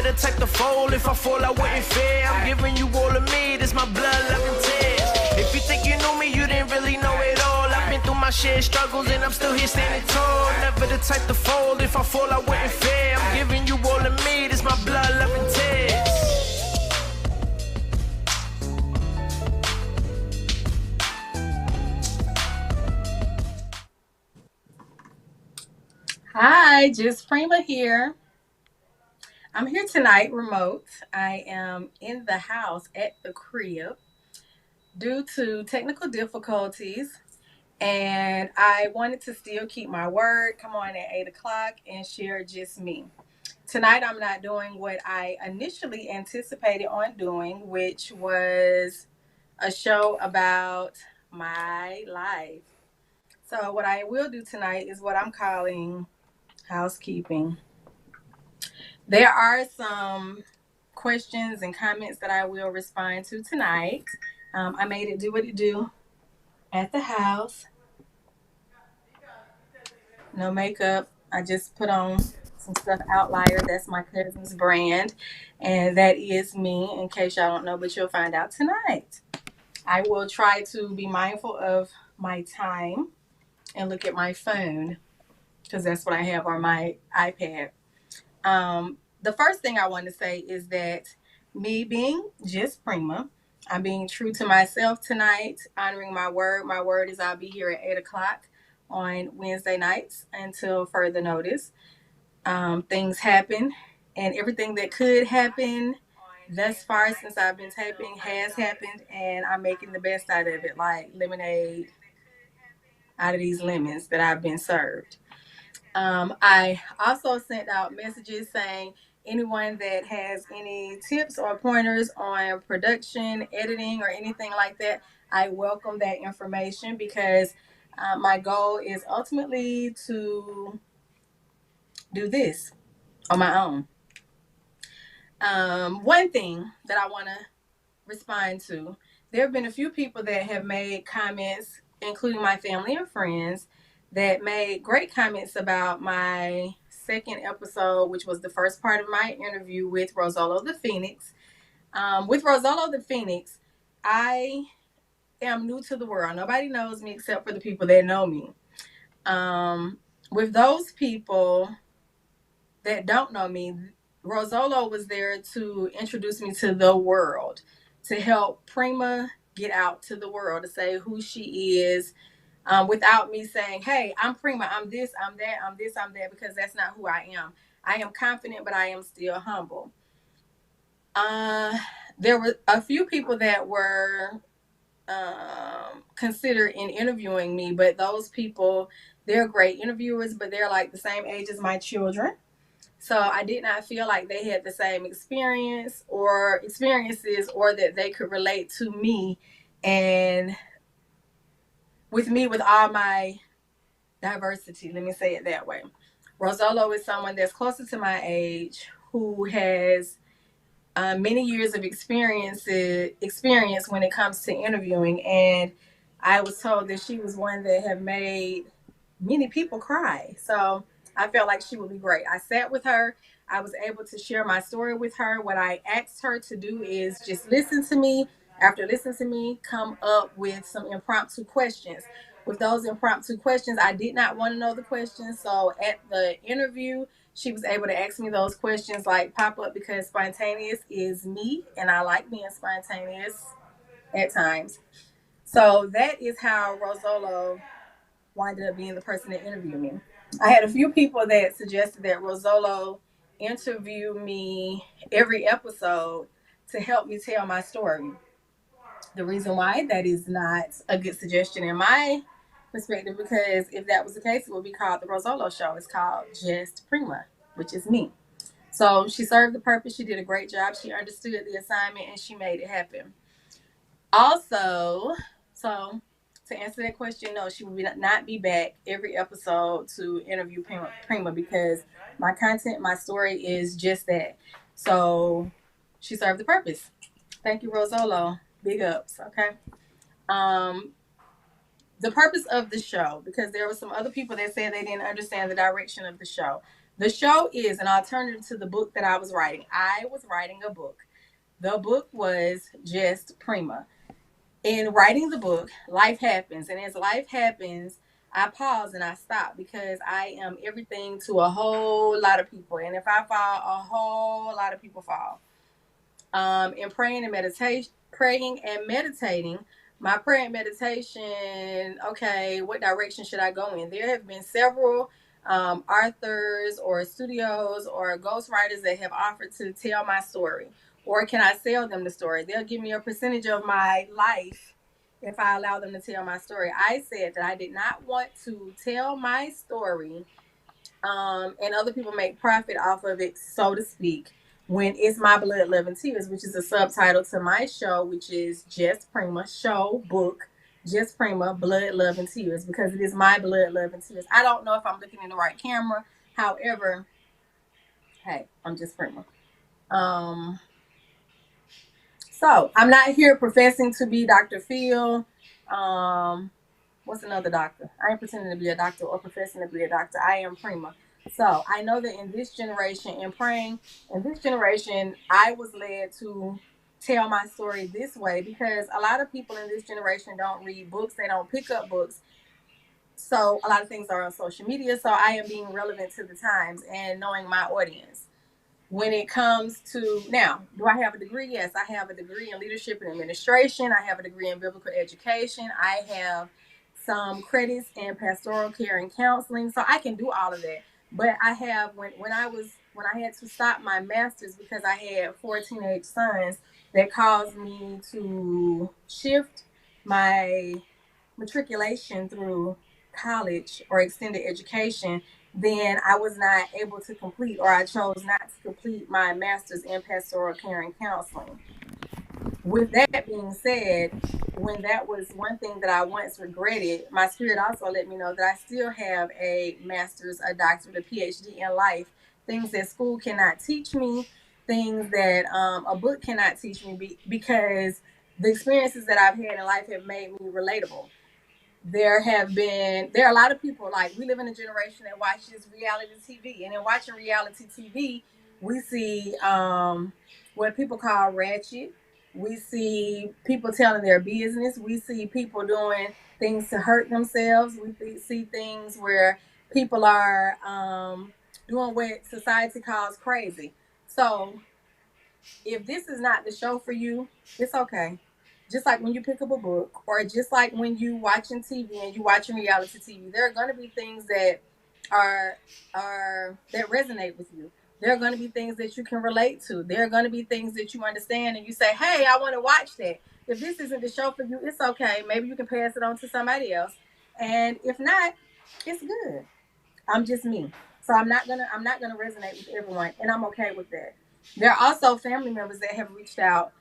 the type to fold. If I fall, I wouldn't fear. I'm giving you all of me. This my blood, love, and tears. If you think you knew me, you didn't really know it all. I've been through my shared struggles and I'm still here standing tall. Never the type to fold. If I fall, I wouldn't fear. I'm giving you all of me. This my blood, love, and tears. Hi, just Prima here. I'm here tonight remote. I am in the house at the crib due to technical difficulties, and I wanted to still keep my word, come on at 8 o'clock and share just me. Tonight I'm not doing what I initially anticipated on doing, which was a show about my life. So what I will do tonight is what I'm calling housekeeping. There are some questions and comments that I will respond to tonight. I made it do what it do at the house. No makeup. I just put on some stuff Outlier. That's my cousin's brand. And that is me, in case y'all don't know, but you'll find out tonight. I will try to be mindful of my time and look at my phone, because that's what I have on my iPad. The first thing I want to say is that me being just Prima, I'm being true to myself tonight, honoring my word. My word is I'll be here at 8 o'clock on Wednesday nights until further notice. Things happen, and everything that could happen thus far since I've been taping has happened, and I'm making the best out of it, like lemonade out of these lemons that I've been served. I also sent out messages saying anyone that has any tips or pointers on production, editing, or anything like that, I welcome that information, because my goal is ultimately to do this on my own. One thing that I want to respond to, there have been a few people that have made comments, including my family and friends, that made great comments about my second episode, which was the first part of my interview with Rosolo the Phoenix. With Rosolo the Phoenix, I am new to the world. Nobody knows me except for the people that know me. With those people that don't know me, Rosolo was there to introduce me to the world, to help Prima get out to the world, to say who she is, without me saying, hey, I'm Prima, I'm this, I'm that, I'm this, I'm that, because that's not who I am. I am confident, but I am still humble. There were a few people that were considered in interviewing me, but those people, they're great interviewers, but they're like the same age as my children. So I did not feel like they had the same experiences, or that they could relate to me, and with all my diversity. Let me say it that way. Rosolo is someone that's closer to my age, who has many years of experience when it comes to interviewing, and I was told that she was one that had made many people cry. So I felt like she would be great. I sat with her. I was able to share my story with her. What I asked her to do is just listen to me. After listening to me, come up with some impromptu questions. With those impromptu questions, I did not want to know the questions. So at the interview, she was able to ask me those questions, like pop up, because spontaneous is me, and I like being spontaneous at times. So that is how Rosolo winded up being the person that interviewed me. I had a few people that suggested that Rosolo interview me every episode to help me tell my story. The reason why that is not a good suggestion in my perspective, because if that was the case, it would be called the Rosolo Show. It's called Just Prima, which is me. So she served the purpose. She did a great job. She understood the assignment and she made it happen. Also, so to answer that question, no, she will not be back every episode to interview Prima, because my content, my story is just that. So she served the purpose. Thank you, Rosolo. Big ups, okay? The purpose of the show, because there were some other people that said they didn't understand the direction of the show. The show is an alternative to the book that I was writing. I was writing a book. The book was just Prima. In writing the book, life happens. And as life happens, I pause and I stop because I am everything to a whole lot of people. And if I fall, a whole lot of people fall. In praying and meditating, my prayer and meditation, okay, what direction should I go in? There have been several authors or studios or ghostwriters that have offered to tell my story, or can I sell them the story? They'll give me a percentage of my life if I allow them to tell my story. I said that I did not want to tell my story, and other people make profit off of it, so to speak, when it's my blood, love, and tears, which is a subtitle to my show, which is Just Prima show book, Just Prima, Blood, Love, and Tears, because it is my blood, love, and tears. I don't know if I'm looking in the right camera. However, hey, I'm just Prima. Um, so I'm not here professing to be Dr. Phil. What's another doctor? I ain't pretending to be a doctor or professing to be a doctor. I am Prima. So I know that in this generation, in praying, in this generation, I was led to tell my story this way because a lot of people in this generation don't read books, they don't pick up books. So a lot of things are on social media. So I am being relevant to the times and knowing my audience. When it comes to now, do I have a degree? Yes, I have a degree in leadership and administration. I have a degree in biblical education. I have some credits in pastoral care and counseling, so I can do all of that. But I have when I had to stop my master's because I had 4 teenage sons, that caused me to shift my matriculation through college or extended education, then I was not able to complete, or I chose not to complete my master's in pastoral care and counseling. With that being said, when that was one thing that I once regretted, my spirit also let me know that I still have a master's, a doctorate, a PhD in life, things that school cannot teach me, things that a book cannot teach me, because the experiences that I've had in life have made me relatable. There are a lot of people, like, we live in a generation that watches reality TV, and in watching reality TV we see what people call ratchet. We see people telling their business. We see people doing things to hurt themselves. We see things where people are doing what society calls crazy. So if this is not the show for you, it's okay. Just like when you pick up a book, or just like when you watching TV and you watching reality TV, there are going to be things that are that resonate with you. There are going to be things that you can relate to. There are going to be things that you understand, and you say, "Hey, I want to watch that." If this isn't the show for you, it's okay. Maybe you can pass it on to somebody else, and if not, it's good. I'm just me. So I'm not gonna resonate with everyone, and I'm okay with that. There are also family members that have reached out,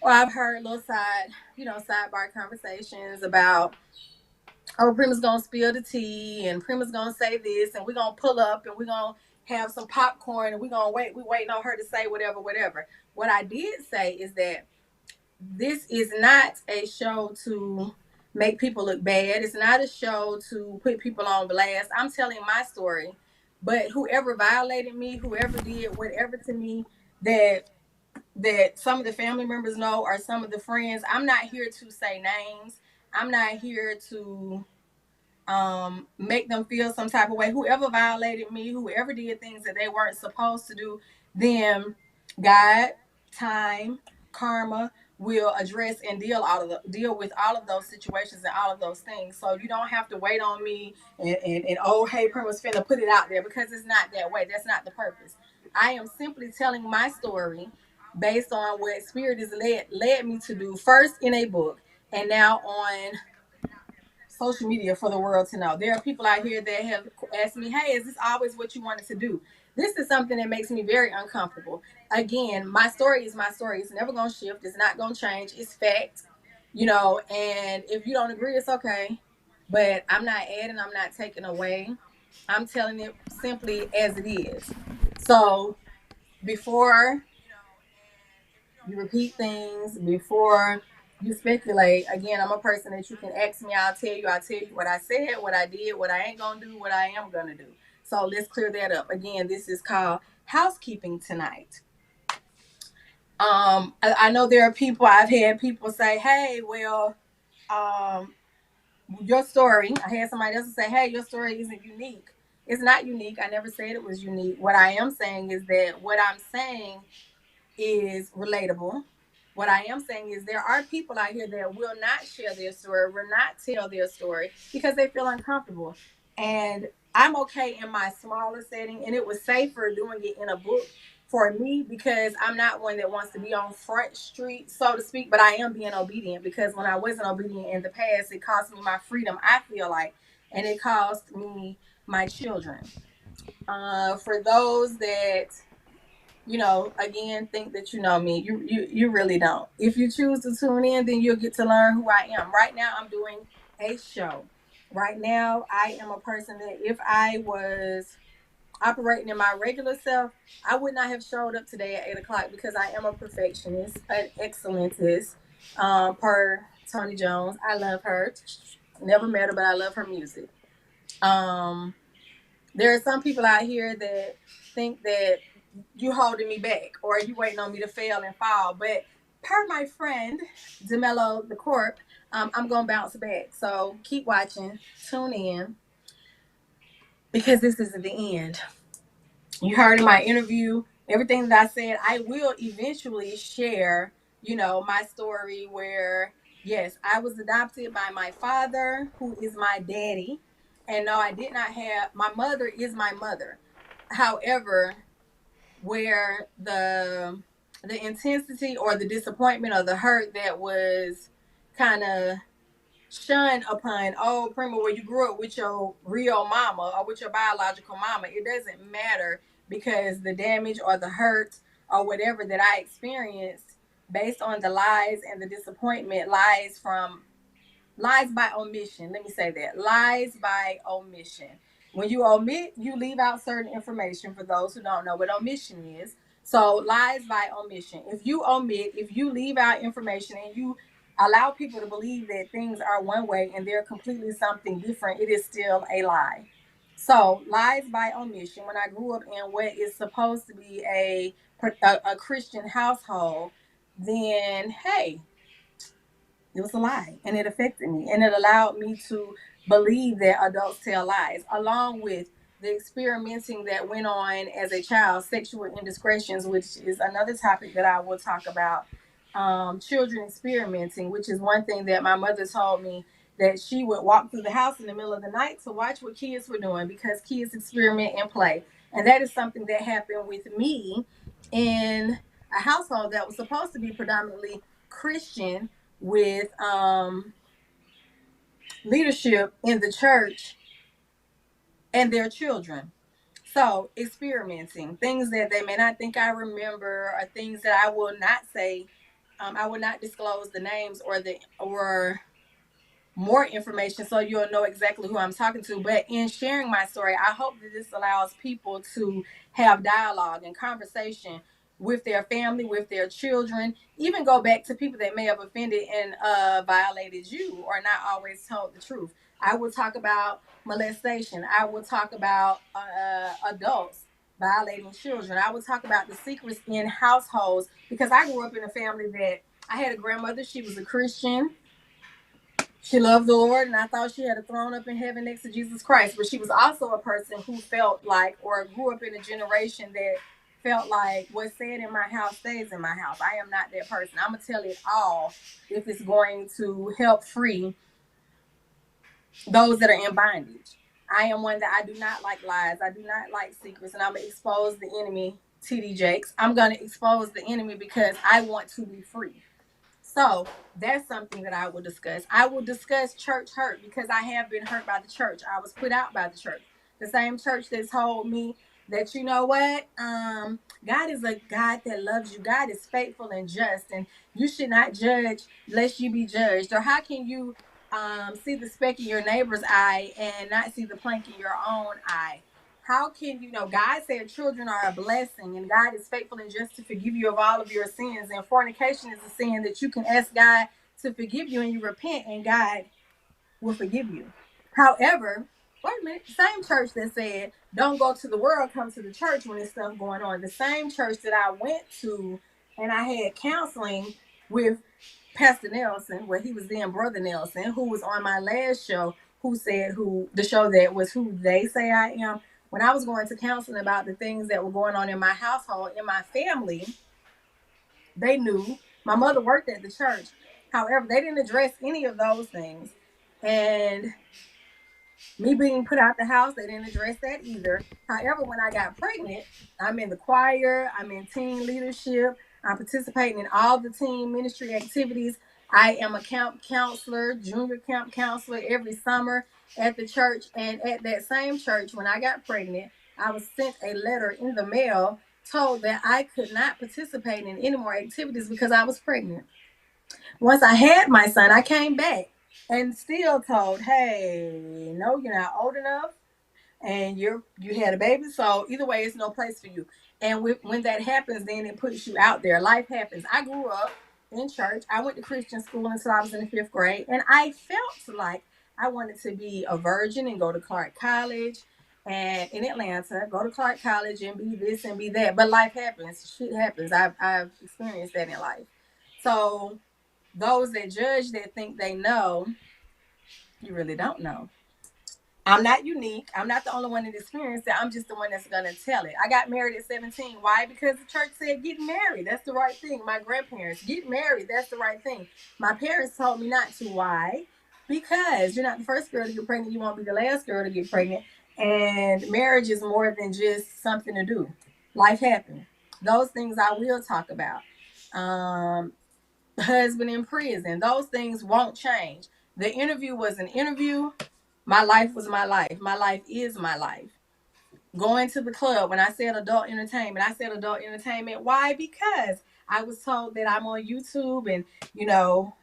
or I've heard little sidebar conversations about, oh, Prima's gonna spill the tea, and Prima's gonna say this, and we're gonna pull up, and we're gonna have some popcorn, and we're waiting on her to say whatever. What I did say is that this is not a show to make people look bad. It's not a show to put people on blast. I'm telling my story. But whoever violated me, whoever did whatever to me, that some of the family members know, or some of the friends, I'm not here to say names. I'm not here to make them feel some type of way. Whoever violated me, whoever did things that they weren't supposed to do, then God, time, karma will address and deal with all of those situations and all of those things. So you don't have to wait on me and oh, hey, Prima's finna put it out there, because it's not that way. That's not the purpose. I am simply telling my story based on what spirit is led me to do, first in a book, and now on social media for the world to know. There are people out here that have asked me, "Hey, is this always what you wanted to do?" This is something that makes me very uncomfortable. Again, my story is my story. It's never gonna shift. It's not gonna change. It's fact, And if you don't agree, it's okay. But I'm not adding. I'm not taking away. I'm telling it simply as it is. So before you repeat things, before you speculate. Again, I'm a person that you can ask me, I'll tell you what I said, what I did, what I ain't gonna do, what I am gonna do. So let's clear that up. Again, this is called Housekeeping tonight. I know there are people, I've had people say, hey, well, um, your story, I had somebody else say, hey, your story isn't unique. It's not unique. I never said it was unique. What I am saying is that what I'm saying is relatable. What I am saying is there are people out here that will not share their story, will not tell their story because they feel uncomfortable. And I'm okay in my smaller setting, and it was safer doing it in a book for me because I'm not one that wants to be on Front Street, so to speak, but I am being obedient because when I wasn't obedient in the past, it cost me my freedom, I feel like, and it cost me my children. For those that again, think that you know me. You really don't. If you choose to tune in, then you'll get to learn who I am. Right now, I'm doing a show. Right now, I am a person that if I was operating in my regular self, I would not have showed up today at 8 o'clock because I am a perfectionist, an excellentist, per Tony Jones. I love her. Never met her, but I love her music. Um, there are some people out here that think that you holding me back or you waiting on me to fail and fall. But per my friend DeMello the Corp, I'm gonna bounce back. So keep watching, tune in, because this isn't the end. You heard in my interview everything that I said. I will eventually share, my story where yes, I was adopted by my father, who is my daddy. And no, I did not have my mother is my mother. However, where the intensity or the disappointment or the hurt that was kind of shunned upon, oh, Prima, where you grew up with your real mama or with your biological mama, it doesn't matter because the damage or the hurt or whatever that I experienced based on the lies and the disappointment lies by omission. Let me say that. Lies by omission. When you omit, you leave out certain information for those who don't know what omission is. So, lies by omission. If you omit, if you leave out information and you allow people to believe that things are one way and they're completely something different, it is still a lie. So, lies by omission. When I grew up in what is supposed to be a Christian household, then hey, it was a lie, and it affected me, and it allowed me to believe that adults tell lies, along with the experimenting that went on as a child, sexual indiscretions, which is another topic that I will talk about. Children experimenting, which is one thing that my mother told me, that she would walk through the house in the middle of the night to watch what kids were doing because kids experiment and play. And that is something that happened with me in a household that was supposed to be predominantly Christian, with leadership in the church and their children. So experimenting things that they may not think I remember, or things that I will not say. I will not disclose the names or more information so you'll know exactly who I'm talking to. But in sharing my story, I hope that this allows people to have dialogue and conversation with their family, with their children, even go back to people that may have offended and violated you or not always told the truth. I will talk about molestation. I will talk about adults violating children. I will talk about the secrets in households because I grew up in a family that I had a grandmother. She was a Christian. She loved the Lord, and I thought she had a throne up in heaven next to Jesus Christ. But she was also a person who felt like, or grew up in a generation that felt like what's said in my house stays in my house. I am not that person. I'm going to tell it all if it's going to help free those that are in bondage. I am one that I do not like lies. I do not like secrets, and I'm going to expose the enemy, TD Jakes. I'm going to expose the enemy because I want to be free. So that's something that I will discuss. I will discuss church hurt because I have been hurt by the church. I was put out by the church. The same church that told me that, you know what, God is a God that loves you. God is faithful and just, and you should not judge lest you be judged. Or how can you see the speck in your neighbor's eye and not see the plank in your own eye? How can God said children are a blessing, and God is faithful and just to forgive you of all of your sins. And fornication is a sin that you can ask God to forgive you, and you repent, and God will forgive you. However, wait a minute, same church that said, don't go to the world, come to the church when there's stuff going on. The same church that I went to and I had counseling with Pastor Nelson, where he was then Brother Nelson, who was on my last show, who said who the show that was Who They Say I Am. When I was going to counseling about the things that were going on in my household, in my family, they knew my mother worked at the church. However, they didn't address any of those things. And me being put out the house, they didn't address that either. However, when I got pregnant, I'm in the choir, I'm in teen leadership, I'm participating in all the teen ministry activities. I am a camp counselor, junior camp counselor every summer at the church. And at that same church, when I got pregnant, I was sent a letter in the mail told that I could not participate in any more activities because I was pregnant. Once I had my son, I came back and still told, hey, no, you're not old enough and you had a baby. So either way, it's no place for you. And when that happens, then it puts you out there. Life happens. I grew up in church. I went to Christian school until I was in the 5th grade. And I felt like I wanted to be a virgin and go to Clark College and in Atlanta, go to Clark College and be this and be that. But life happens. Shit happens. I've experienced that in life. So those that judge that think they know, you really don't know. I'm not unique. I'm not the only one that experienced it. I'm just the one that's going to tell it. I got married at 17. Why? Because the church said, get married. That's the right thing. My grandparents, get married. That's the right thing. My parents told me not to. Why? Because you're not the first girl to get pregnant. You won't be the last girl to get pregnant. And marriage is more than just something to do. Life happens. Those things I will talk about. Husband in prison. Those things won't change. The interview was an interview. My life was my life. My life is my life. Going to the club, when I said adult entertainment, I said adult entertainment. Why? Because I was told that I'm on YouTube and,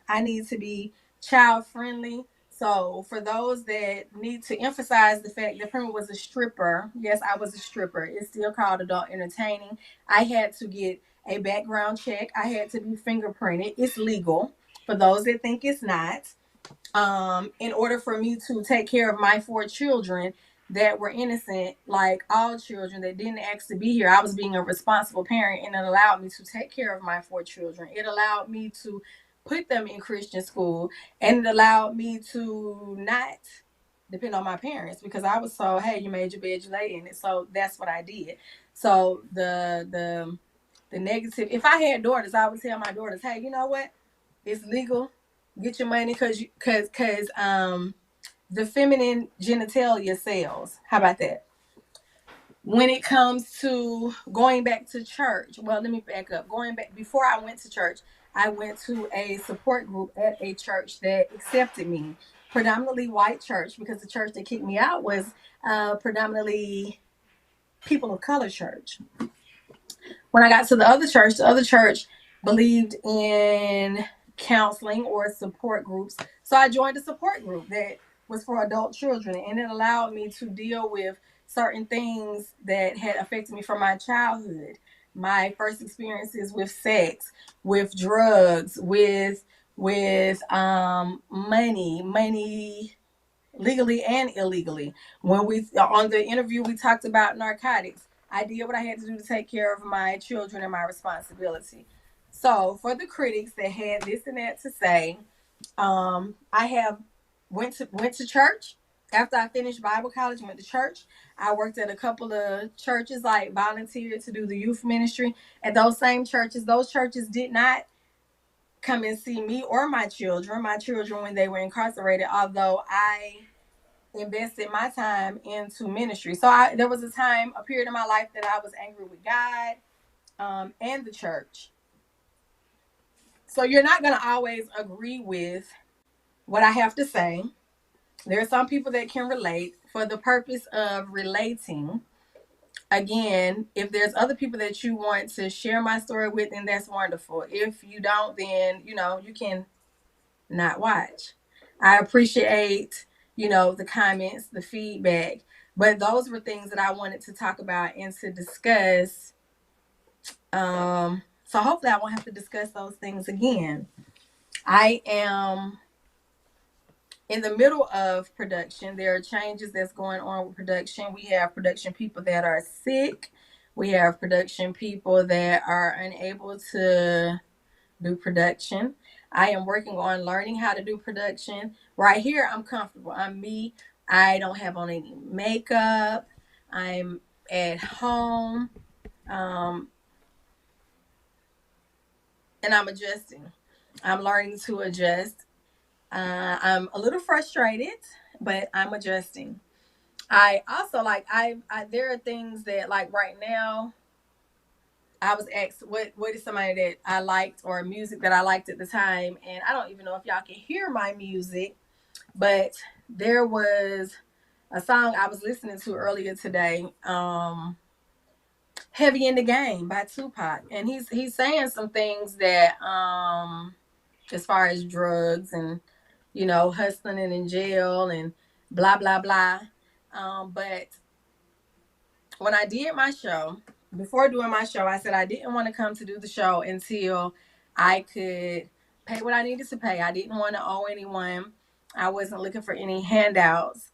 I need to be child friendly. So for those that need to emphasize the fact that Prima was a stripper, yes, I was a stripper. It's still called adult entertaining. I had to get a background check. I had to be fingerprinted. It's legal for those that think it's not. In order for me to take care of my 4 children that were innocent, like all children that didn't ask to be here, I was being a responsible parent, and it allowed me to take care of my 4 children. It allowed me to put them in Christian school, and it allowed me to not depend on my parents because I was told, hey, you made your bed, you lay in it. So that's what I did. So the negative, if I had daughters, I would tell my daughters, hey, you know what? It's legal. Get your money because the feminine genitalia sells. How about that? When it comes to going back to church, well, let me back up. Going back before I went to church, I went to a support group at a church that accepted me, predominantly white church, because the church that kicked me out was predominantly people of color church. When I got to the other church believed in counseling or support groups. So I joined a support group that was for adult children, and it allowed me to deal with certain things that had affected me from my childhood. My first experiences with sex, with drugs, with money legally and illegally. When we on the interview we talked about narcotics. I did what I had to do to take care of my children and my responsibility. So for the critics that had this and that to say, I have went to church. After I finished Bible college, went to church. I worked at a couple of churches, like volunteered to do the youth ministry at those same churches. Those churches did not come and see me or my children when they were incarcerated, although I invested my time into ministry. So there was a period in my life that I was angry with God and the church. So you're not going to always agree with what I have to say. There are some people that can relate. For the purpose of relating, again, if there's other people that you want to share my story with, then that's wonderful. If you don't, then you can not watch. I appreciate, the comments, the feedback, but those were things that I wanted to talk about and to discuss. So hopefully I won't have to discuss those things again. I am in the middle of production. There are changes that's going on with production. We have production people that are sick. We have production people that are unable to do production. I am working on learning how to do production. Right here, I'm comfortable. I'm me. I don't have on any makeup. I'm at home. Um, and I'm adjusting. I'm learning to adjust. I'm a little frustrated, but I'm adjusting. I also I there are things that like right now I was asked what is somebody that I liked or music that I liked at the time, and I don't even know if y'all can hear my music, but there was a song I was listening to earlier today, "Heavy in the Game" by Tupac, and he's saying some things that as far as drugs and hustling and in jail and blah blah blah, but when I did my show, before doing my show, I said I didn't want to come to do the show until I could pay what I needed to pay. I didn't want to owe anyone. I wasn't looking for any handouts.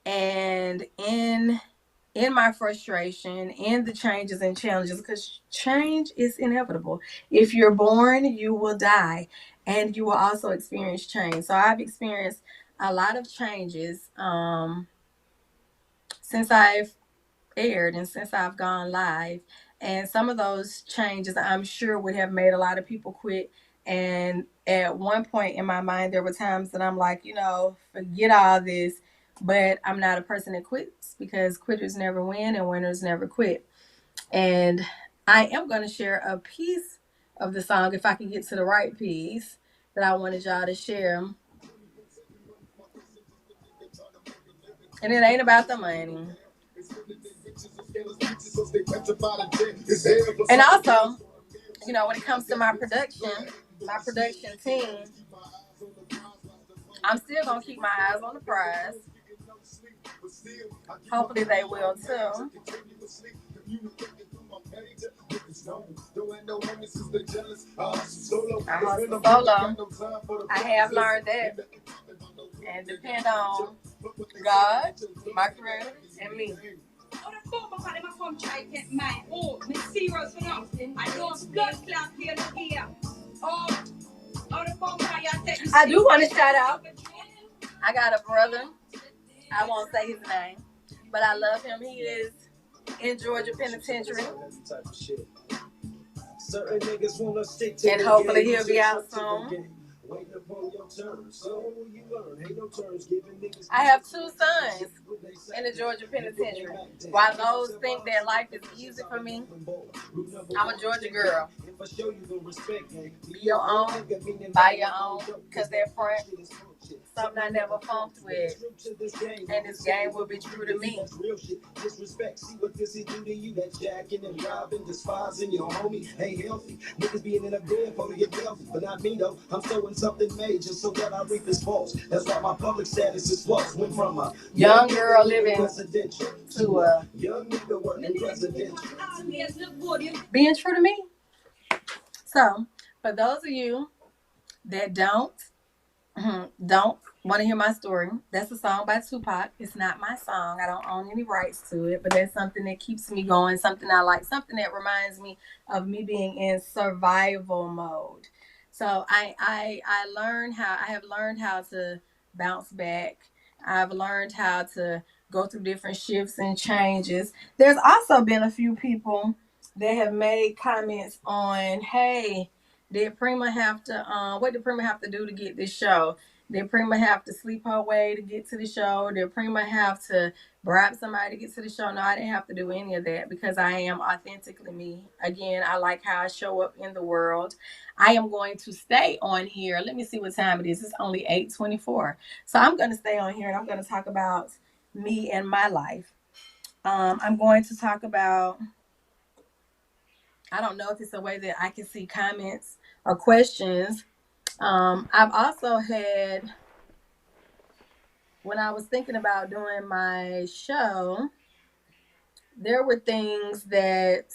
And in my frustration, in the changes and challenges, because change is inevitable. If you're born, you will die, and you will also experience change. So I've experienced a lot of changes since I've aired and since I've gone live. And some of those changes I'm sure would have made a lot of people quit. And at one point in my mind, there were times that I'm like, forget all this. But I'm not a person that quits because quitters never win and winners never quit. And I am going to share a piece of the song, if I can get to the right piece, that I wanted y'all to share. And it ain't about the money. And also, when it comes to my production team, I'm still gonna keep my eyes on the prize. Hopefully they will too. I hustle solo. I have learned that. And depend on God, my creator, and me. I do want to shout out. I got a brother. I won't say his name, but I love him. He is in Georgia Penitentiary. And hopefully he'll be out soon. I have 2 sons in the Georgia Penitentiary. While those think that life is easy for me, I'm a Georgia girl. Be your own, buy your own, because that front, something I never funked with. And this game will be true to me. Disrespect, see what this is do to you. That jacking and robbing, despising your homie ain't healthy. Niggas being in a bed for to get wealthy, but not me though. I'm sowing something major so that I reap his false. That's why my public status is false. Went from a young girl living residential to a young nigga working presidential. Being true to me. So, for those of you that don't want to hear my story, that's a song by Tupac. It's not my song. I don't own any rights to it, but that's something that keeps me going, something I like, something that reminds me of me being in survival mode. So I have learned how to bounce back. I've learned how to go through different shifts and changes. There's also been a few people that have made comments on, hey, did Prima have to what did Prima have to do to get this show? Did Prima have to sleep her way to get to the show? Did Prima have to bribe somebody to get to the show? No, I didn't have to do any of that because I am authentically me. Again, I like how I show up in the world. I am going to stay on here. Let me see what time it is. It's only 8:24. So I'm going to stay on here and I'm going to talk about me and my life. I'm going to talk about, I don't know if it's a way that I can see comments or questions. I've also had, when I was thinking about doing my show, there were things that,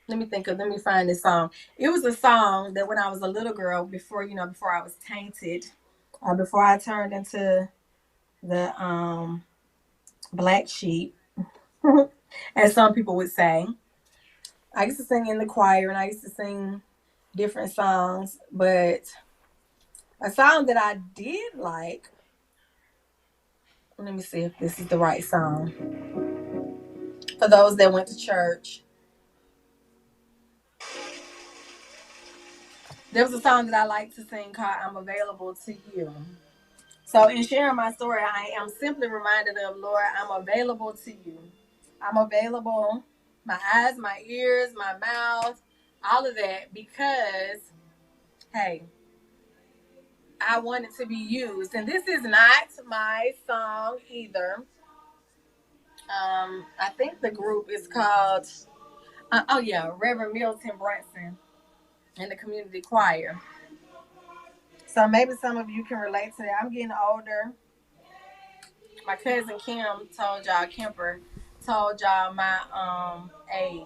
let me find this song. It was a song that when I was a little girl, before I was tainted before I turned into the black sheep, as some people would say. I used to sing in the choir and I used to sing different songs, but a song that I did like, let me see if this is the right song. For those that went to church, there was a song that I like to sing called I'm Available to You. So in sharing my story, I am simply reminded of, Lord, I'm available to you. I'm available, my eyes, my ears, my mouth, all of that, because, hey, I want it to be used. And this is not my song either. I think the group is called, Reverend Milton Brunson in the community choir. So maybe some of you can relate to that. I'm getting older. My cousin Kim told y'all, Kemper told y'all my age,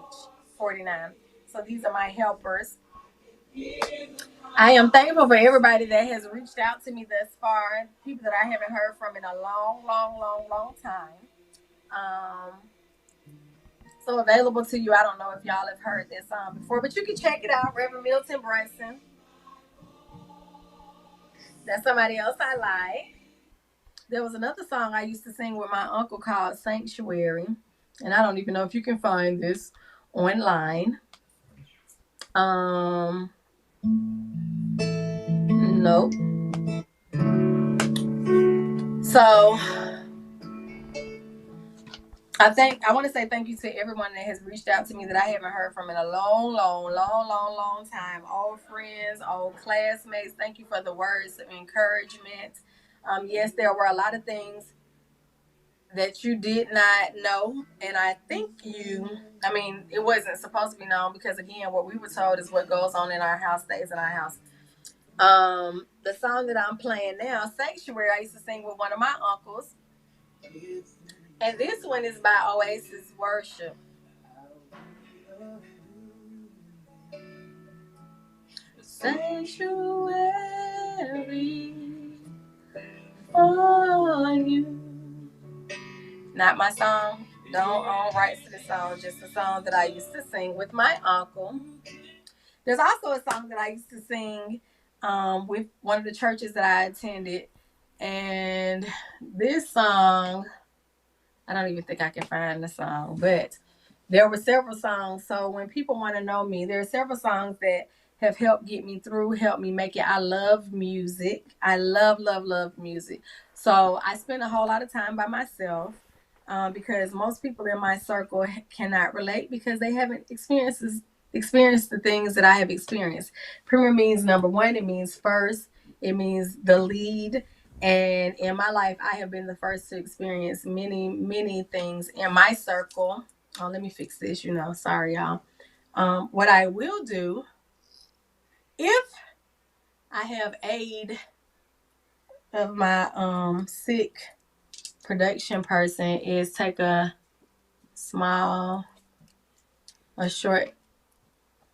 49. So these are my helpers. I am thankful for everybody that has reached out to me thus far. People that I haven't heard from in a long, long, long, long time. So available to you. I don't know if y'all have heard this song before, but you can check it out. Reverend Milton Brunson. That's somebody else I like. There was another song I used to sing with my uncle called Sanctuary. And I don't even know if you can find this online. Nope. So I want to say thank you to everyone that has reached out to me that I haven't heard from in a long, long, long, long, long time. Old friends, old classmates. Thank you for the words of encouragement. Yes, there were a lot of things that you did not know, and I think it wasn't supposed to be known, because again, what we were told is what goes on in our house stays in our house. The song that I'm playing now, Sanctuary, I used to sing with one of my uncles, and this one is by Oasis Worship. Sanctuary for you. Not my song. Don't own rights to the song. Just a song that I used to sing with my uncle. There's also a song that I used to sing with one of the churches that I attended. And this song, I don't even think I can find the song, but there were several songs. So when people want to know me, there are several songs that have helped get me through, helped me make it. I love music. I love, love, love music. So I spend a whole lot of time by myself, because most people in my circle cannot relate because they haven't experienced the things that I have experienced. Prima means number one. It means first. It means the lead. And in my life, I have been the first to experience many, many things in my circle. Oh, let me fix this, sorry, y'all. What I will do, if I have aid of my sick production person, is take a short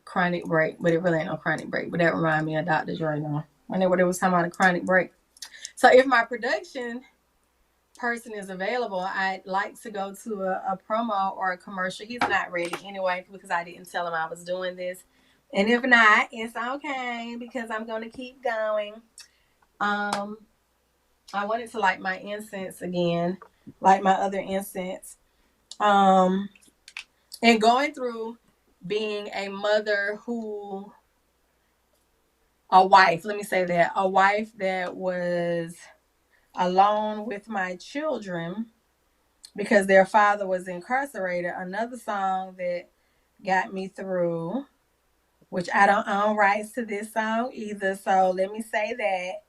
chronic break. But it really ain't no chronic break. But that reminds me of Dr. Dre now. Whenever they was talking about a chronic break. So if my production person is available, I'd like to go to a promo or a commercial. He's not ready anyway because I didn't tell him I was doing this. And if not, it's okay because I'm going to keep going. I wanted to light my incense again, like my other incense. And going through being a wife that was alone with my children because their father was incarcerated. Another song that got me through, which I don't own rights to this song either. So let me say that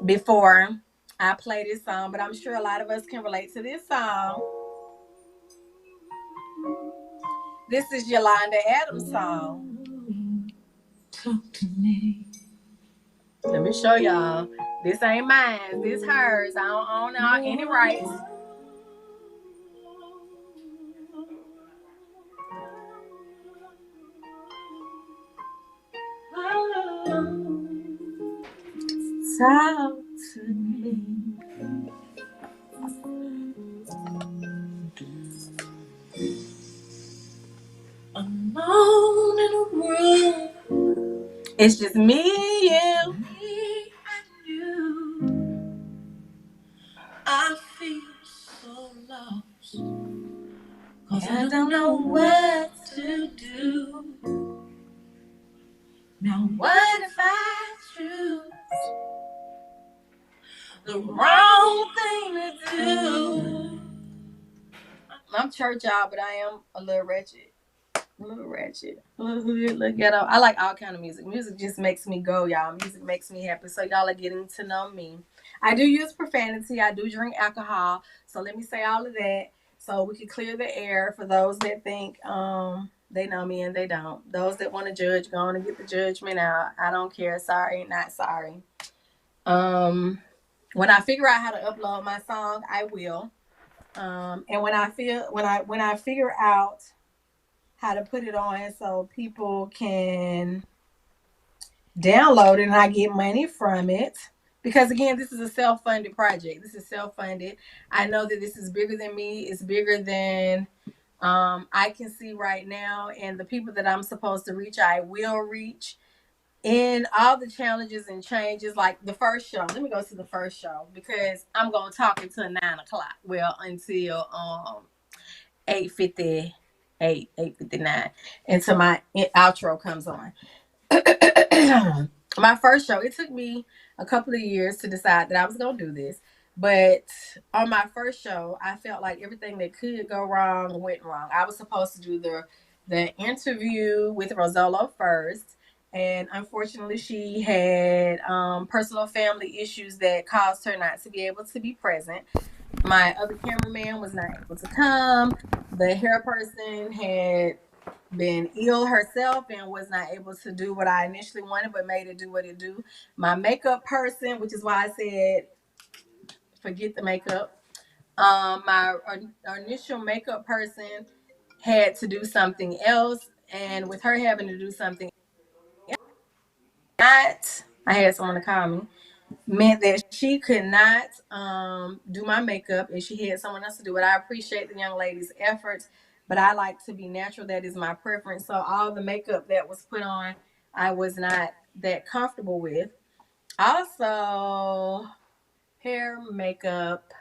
before I play this song, but I'm sure a lot of us can relate to this song. This is Yolanda Adams' song. Talk to me. Let me show y'all. This ain't mine. This hers. I don't own any rights. Talk to It's just me and you. Me and you. I feel so lost, 'cause I don't know what to do. Now what if I choose the wrong thing to do? I'm church y'all, but I am a little ratchet. A little ratchet. A little hood, a little ghetto. I like all kind of music. Music just makes me go, y'all. Music makes me happy. So y'all are getting to know me. I do use profanity. I do drink alcohol. So let me say all of that so we can clear the air for those that think they know me and they don't. Those that want to judge, go on and get the judgment out. I don't care. Sorry, not sorry. When I figure out how to upload my song, I will. And when I figure out how to put it on so people can download it and I get money from it. Because again, this is a self-funded project. This is self-funded. I know that this is bigger than me. It's bigger than I can see right now. And the people that I'm supposed to reach, I will reach. In all the challenges and changes, like the first show. Let me go to the first show because I'm gonna talk until 9 o'clock. Well, until 8:58, 8:59, until my outro comes on. My first show, it took me a couple of years to decide that I was gonna do this. But on my first show, I felt like everything that could go wrong went wrong. I was supposed to do the interview with Rosolo first, and unfortunately, she had personal family issues that caused her not to be able to be present. My other cameraman was not able to come. The hair person had been ill herself and was not able to do what I initially wanted, but made it do what it do. My makeup person, which is why I said forget the makeup. My initial makeup person had to do something else, and with her having to do something else, I had someone to call me, meant that she could not do my makeup and she had someone else to do it. I appreciate the young lady's efforts, but I like to be natural. That is my preference. So all the makeup that was put on, I was not that comfortable with. Also, hair, makeup,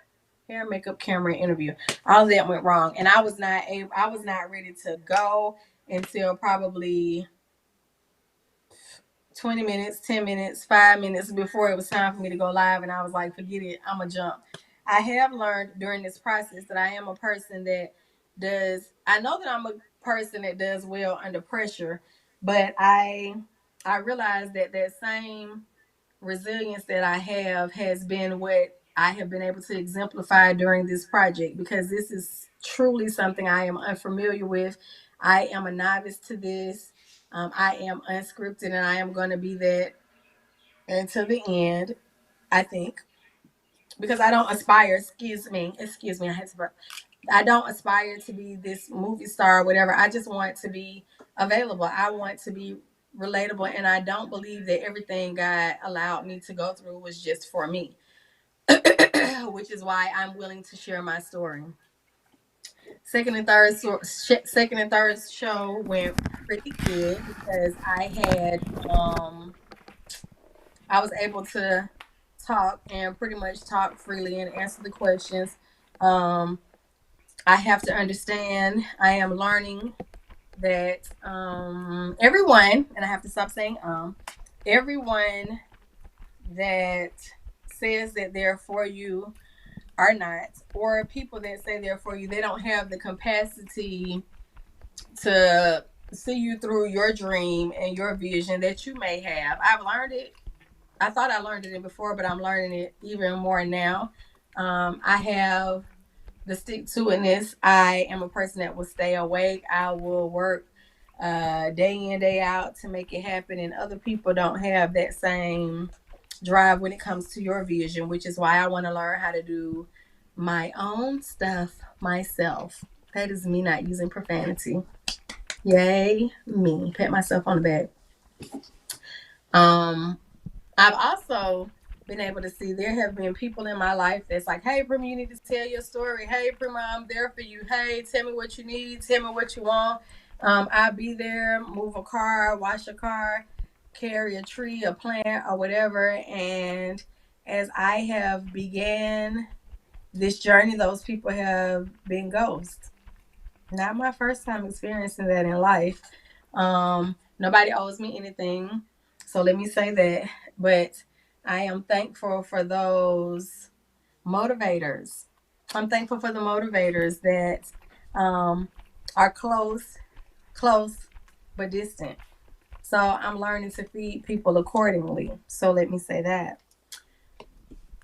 camera, interview. All of that went wrong. And I was not ready to go until probably 20 minutes, 10 minutes, 5 minutes before it was time for me to go live. And I was like, forget it, I'm going to jump. I have learned during this process that I am a person that I know that I'm a person that does well under pressure, but I realized that that same resilience that I have has been what I have been able to exemplify during this project because this is truly something I am unfamiliar with. I am a novice to this. I am unscripted and I am going to be that until the end, I think. Because I don't aspire, excuse me, I don't aspire to be this movie star or whatever. I just want to be available. I want to be relatable. And I don't believe that everything God allowed me to go through was just for me, which is why I'm willing to share my story. Second and third show went pretty good because I was able to talk and pretty much talk freely and answer the questions. Um, I have to understand. I am learning that everyone, and I have to stop saying everyone that says that they're for you are not, or people that say they're for you, they don't have the capacity to see you through your dream and your vision that you may have. I've learned it. I thought I learned it before, but I'm learning it even more now. I have the stick to itness. I am a person that will stay awake. I will work day in, day out to make it happen. And other people don't have that same drive when it comes to your vision, which is why I want to learn how to do my own stuff myself. That is me not using profanity. Yay, me. Pat myself on the back. I've also been able to see there have been people in my life that's like, hey, Prima, you need to tell your story. Hey, Prima, I'm there for you. Hey, tell me what you need. Tell me what you want. I'll be there, move a car, wash a car. carry a tree, a plant, or whatever. And as I have began this journey, those people have been ghosts. Not my first time experiencing that in life. Nobody owes me anything, so let me say that. But I am thankful for those motivators. I'm thankful for the motivators that are close, but distant. So I'm learning to feed people accordingly. So let me say that.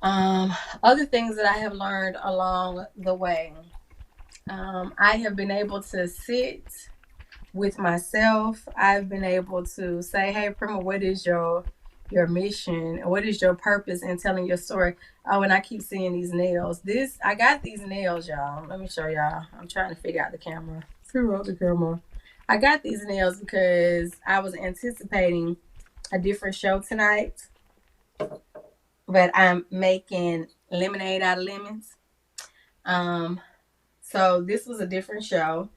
Um, Other things that I have learned along the way. I have been able to sit with myself. I've been able to say, "Hey, Prima, what is your mission? What is your purpose in telling your story?" Oh, and I keep seeing these nails. I got these nails, y'all. Let me show y'all. I'm trying to figure out the camera. Figure out the camera. I got these nails because I was anticipating a different show tonight, but I'm making lemonade out of lemons. Um, so this was a different show,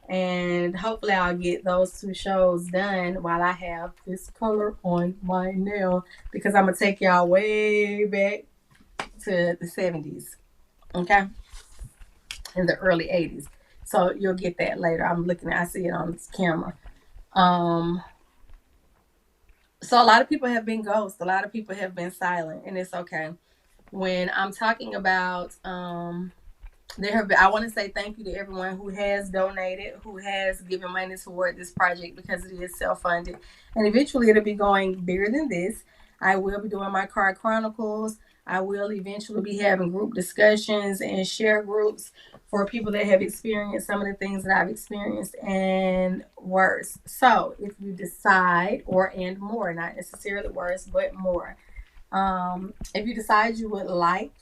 and hopefully I'll get those two shows done while I have this color on my nail, because I'm gonna take y'all way back to the 70s, okay, in the early 80s. So you'll get that later. I see it on this camera. Um, so a lot of people have been ghosts. A lot of people have been silent, and it's okay. When I'm talking about I want to say thank you to everyone who has donated, who has given money toward this project, because it is self-funded, and eventually it'll be going bigger than this. I will be doing my card chronicles. I will eventually be having group discussions and share groups for people that have experienced some of the things that I've experienced and worse. So if you decide, or and more, not necessarily worse, but more, if you decide you would like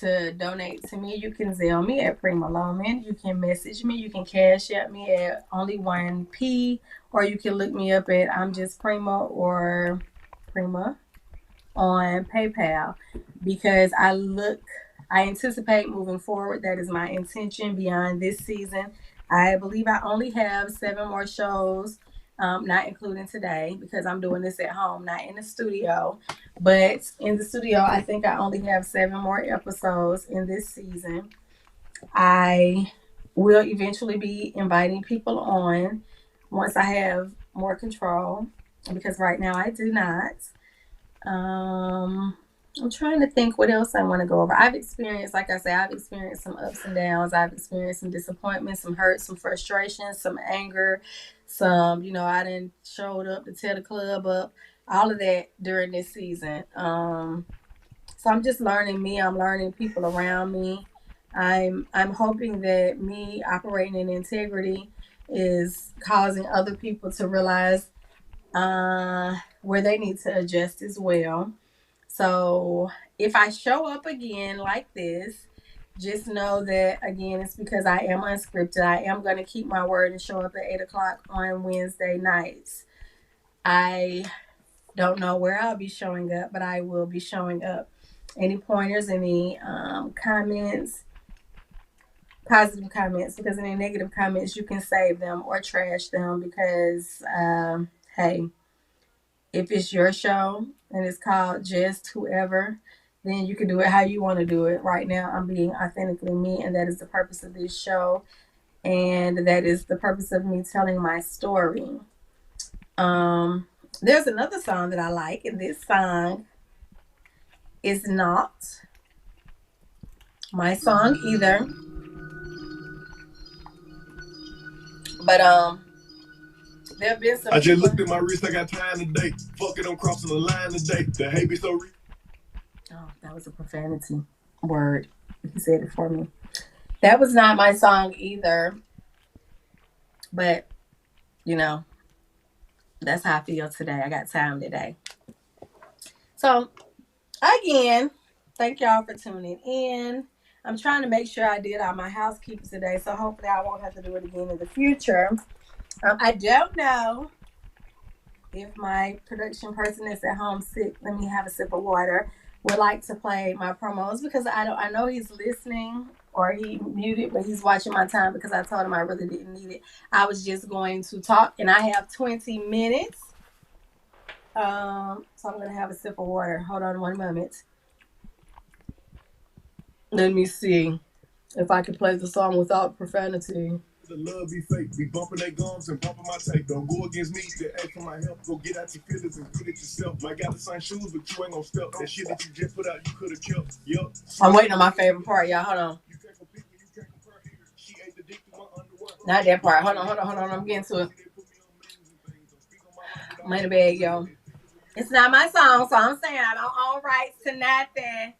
to donate to me, you can Zelle me at Pr1ma. You can message me. You can cash at me at only 1p, or you can look me up at I'm just Prima or Prima on PayPal, because I anticipate moving forward. That is my intention beyond this season. I believe I only have 7 more shows, not including today, because I'm doing this at home, not in the studio. But in the studio, I think I only have 7 more episodes in this season. I will eventually be inviting people on once I have more control, because right now I do not. I'm trying to think what else I want to go over. I've experienced, like I said, I've experienced some ups and downs. I've experienced some disappointment, some hurt, some frustration, some anger, some, I didn't showed up to tear the club up, all of that during this season. So I'm just learning me. I'm learning people around me. I'm hoping that me operating in integrity is causing other people to realize where they need to adjust as well. So if I show up again like this, just know that again, it's because I am unscripted. I am going to keep my word and show up at 8 o'clock on Wednesday nights. I don't know where I'll be showing up, but I will be showing up. Any pointers, any comments, positive comments, because any negative comments, you can save them or trash them, because, hey, if it's your show and it's called Just Whoever, then you can do it how you want to do it. Right now, I'm being authentically me, and that is the purpose of this show, and that is the purpose of me telling my story. There's another song that I like, and this song is not my song either, but there have been some. I just looked at my wrist. I got time today. Fuck it, I'm crossing the line today. The hate be so real. Oh, that was a profanity word. He said it for me. That was not my song either, but that's how I feel today. I got time today. So again, thank y'all for tuning in. I'm trying to make sure I did all my housekeeping today, so hopefully I won't have to do it again in the future. I don't know if my production person is at home sick. Let me have a sip of water. Would like to play my promos, because I know he's listening, or he muted, but he's watching my time, because I told him I really didn't need it. I was just going to talk, and I have 20 minutes. So I'm gonna have a sip of water. Hold on one moment. Let me see if I can play the song without profanity. The love be fake, be bumping their gums and bumping my tape. Don't go against me, they ask for my help. Go get out your feelings and get it yourself. Might got the same shoes, but you ain't gonna step. That shit that you just put out, you could have kept. Yup. I'm waiting on my favorite part, y'all. Hold on. You can't compete when you can't compare here. She ate the dick through my underwear. Not that part. Hold on. I'm getting to it. Money bag, yo. It's not my song, so I'm saying I don't own rights to nothing.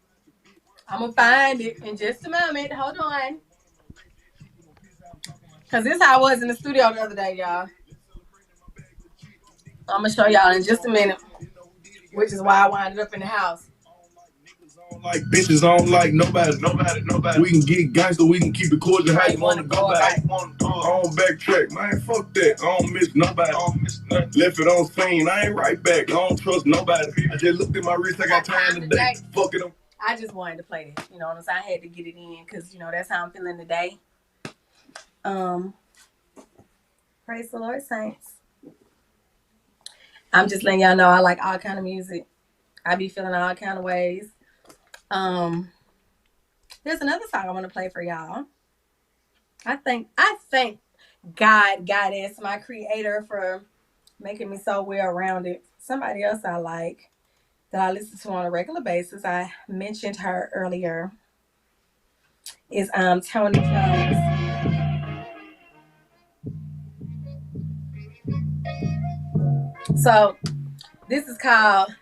I'm gonna find it in just a moment. Hold on. Cause this is how I was in the studio the other day, y'all. I'm gonna show y'all in just a minute, which is why I winded up in the house. Like bitches, I don't like nobody. We can get gangster, we can keep it cordial. How you wanna go back? I don't backtrack, man. Fuck that. I don't miss nobody. Left it on scene. I ain't right back. I don't trust nobody. I just looked at my wrist. I got time today. Fuck it. I just wanted to play it. You know what I'm saying? I had to get it in because that's how I'm feeling today. Praise the Lord, saints. I'm just letting y'all know I like all kind of music. I be feeling all kind of ways. There's another song I want to play for y'all. I thank God, Goddess, my creator, for making me so well-rounded. Somebody else I like that I listen to on a regular basis, I mentioned her earlier, is Tony Jones. So this is called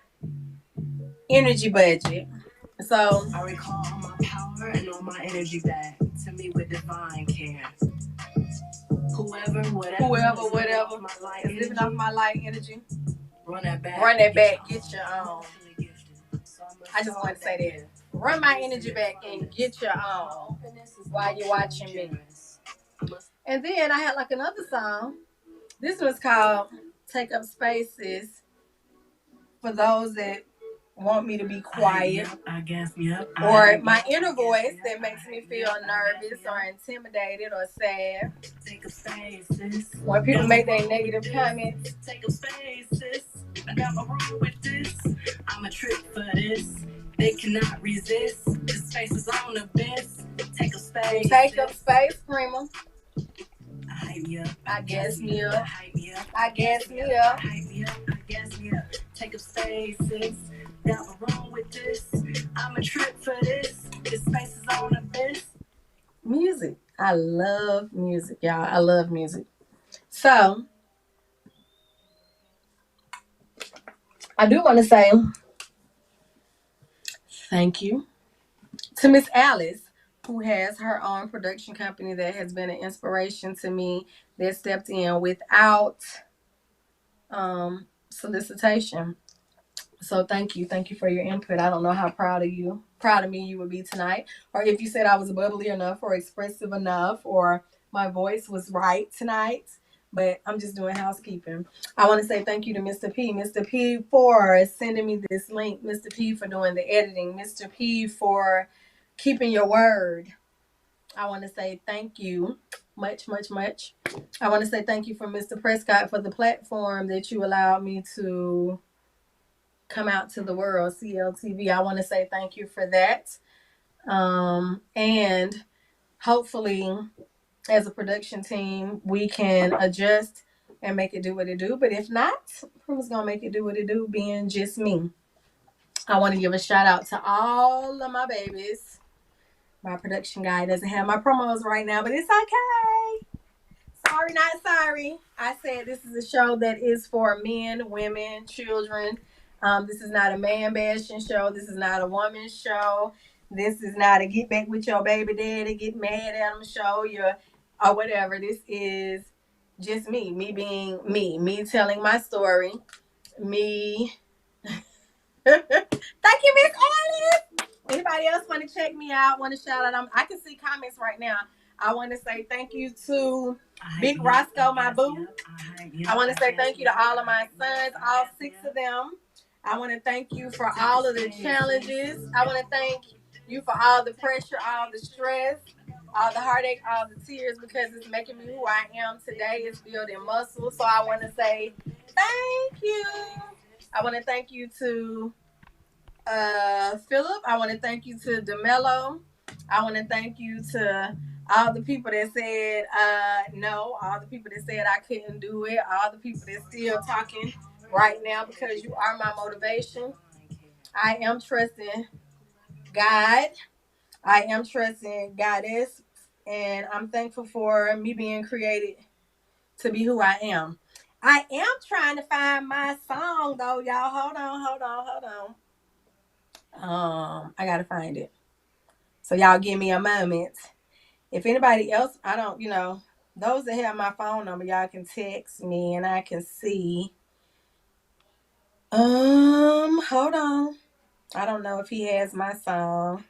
Energy Budget. So I recall all my power and all my energy back to me with divine care. Whoever, whatever my light is living off my light energy. Run that back. Get your own. I just want to say that. Run my energy back and get your own while you're watching me. And then I had like another song. This was called Take Up Spaces for those that want me to be quiet, or my inner voice that makes me feel nervous or intimidated or sad. When people make their negative comments, take up spaces. I got my room with this. I'm a trick for this. They cannot resist. This space is on the best. Take up space. Take up space, Prima. I hype me up. I gas me up. I hype me up. I gas me up. I hype me up. I gas me up. Take up spaces. Got my room with this. I'm a trip for this. This space is on the best. Music. I love music, y'all. I love music. So, I do want to say thank you to Miss Alice, who has her own production company that has been an inspiration to me, that stepped in without solicitation. So thank you for your input. I don't know how proud of me you would be tonight, or if you said I was bubbly enough or expressive enough or my voice was right tonight, but I'm just doing housekeeping. I want to say thank you to Mr. P for sending me this link, Mr. P for doing the editing, Mr. P for keeping your word. I want to say thank you much. I want to say thank you for Mr. Prescott for the platform that you allowed me to come out to the world, CLTV. I want to say thank you for that. And hopefully, as a production team, we can adjust and make it do what it do. But if not, Prima's going to make it do what it do, being just me. I want to give a shout out to all of my babies. My production guy doesn't have my promos right now, but it's okay. Sorry, not sorry. I said this is a show that is for men, women, children. This is not a man bashing show. This is not a woman show. This is not a get back with your baby daddy, get mad at him show, or whatever. This is just me being me telling my story, me. Thank you, Miss Alice. Anybody else want to check me out? Want to shout out? I can see comments right now. I want to say thank you to Big Roscoe, my boo. I want to say thank you to all of my sons, all 6 of them. I want to thank you for all of the challenges. I want to thank you for all the pressure, all the stress, all the heartache, all the tears, because it's making me who I am today. It's building muscle. So I want to say thank you. I want to thank you to Philip. I want to thank you to DeMello. I want to thank you to all the people that said no, all the people that said I couldn't do it, all the people that still talking right now, because you are my motivation. I am trusting God. I am trusting Goddess, and I'm thankful for me being created to be who I am. I am trying to find my song though, y'all. Hold on. I gotta find it. So y'all give me a moment. If anybody else, I don't, those that have my phone number, y'all can text me and I can see. Hold on. I don't know if he has my song.